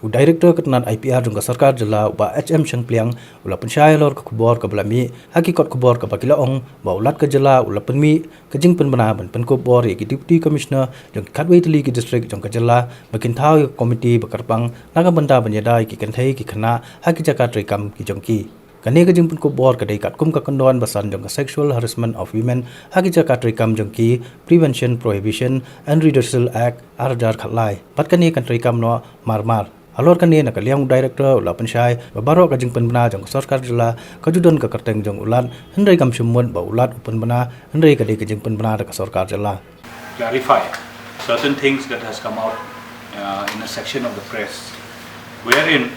Director Ketnan IPR jungka Sarkar Jela ba HM Shengpliang ula pensyai lor ke kubor ke belami hakikot kubor ke bakila ong ba ulat ke Jela ula penmi kejing penbena ban penkubor ya Deputy Commissioner jung Katwei Teli ke district jung ke Jela makin tahu komiti bekerpang naga benda penyedai ki kentai ki kena haki jakat rekam ki jongki kani kejing penkubor ke dai kat kum ke kendon basan jung ke sexual harassment of women haki jakat rekam jongki Prevention Prohibition and Redressal Act arjar khatlai pat kani kan rekam no marmar alor kani nak liang director ula pensyai babaro kajing penbena jong Sarkar Jela kajudon ke kerteng jong ulat hendai kam sumut ba ulat penbena hendai kadi kajing penbena ke Sarkar Jela clarify certain things that has come out in a section of the press wherein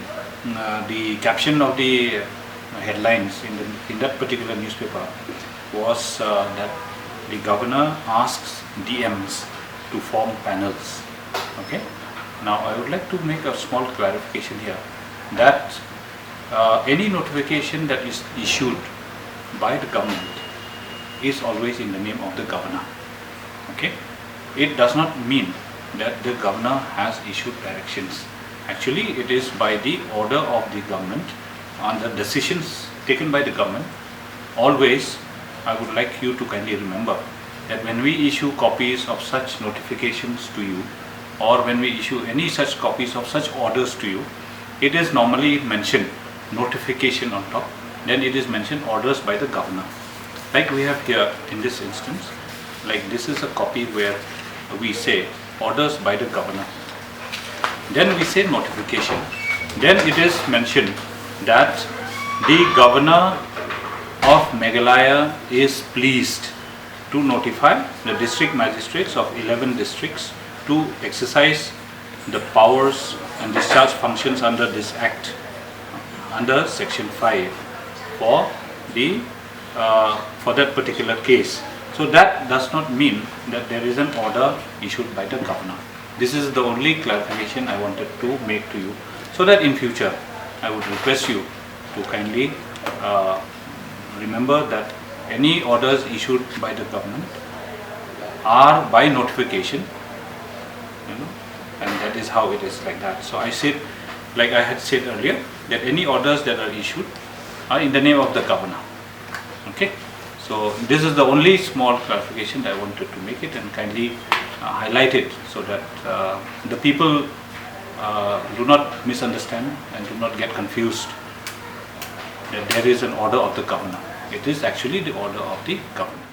the caption of the headlines in that particular newspaper was that the governor asks DMs to form panels. Okay. Now I would like to make a small clarification here that any notification that is issued by the government is always in the name of the governor. Okay. It does not mean that the governor has issued directions. Actually, it is by the order of the government and the decisions taken by the government. Always, I would like you to kindly remember that when we issue copies of such notifications to you, or when we issue any such copies of such orders to you, it is normally mentioned notification on top, then it is mentioned orders by the governor. Like we have here in this instance, like this is a copy where we say orders by the governor. Then we say notification. Then it is mentioned that the governor of Meghalaya is pleased to notify the district magistrates of 11 districts to exercise the powers and discharge functions under this act under section 5 for that particular case. So that does not mean that there is an order issued by the governor. This is the only clarification I wanted to make to you, so that in future I would request you to kindly remember that any orders issued by the government are by notification, and that is how it is like that. So I said, like I had said earlier, that any orders that are issued are in the name of the governor. Okay, so this is the only small clarification that I wanted to make it and kindly highlight it so that the people do not misunderstand and do not get confused that there is an order of the governor. It is actually the order of the governor.